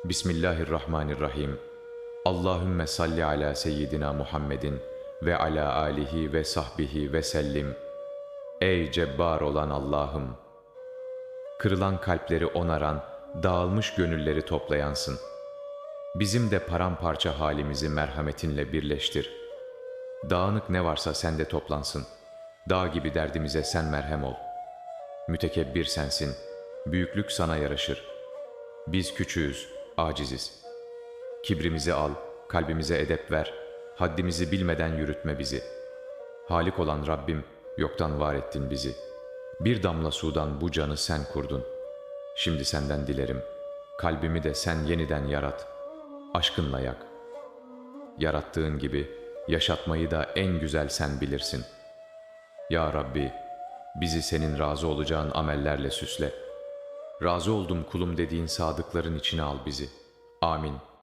Bismillahirrahmanirrahim. Allahümme salli ala seyyidina Muhammedin ve ala alihi ve sahbihi ve sellim. Ey cebbar olan Allah'ım! Kırılan kalpleri onaran, dağılmış gönülleri toplayansın. Bizim de paramparça halimizi merhametinle birleştir. Dağınık ne varsa sende toplansın. Dağ gibi derdimize sen merhem ol. Mütekebbir sensin, büyüklük sana yaraşır. Biz küçüğüz, aciziz. Kibrimizi al, kalbimize edep ver, haddimizi bilmeden yürütme bizi. Halik olan Rabbim, yoktan var ettin bizi. Bir damla sudan bu canı sen kurdun. Şimdi senden dilerim, kalbimi de sen yeniden yarat. Aşkınla yak. Yarattığın gibi, yaşatmayı da en güzel sen bilirsin. Ya Rabbi, bizi senin razı olacağın amellerle süsle. Razı oldum kulum dediğin sadıkların içine al bizi. Amin.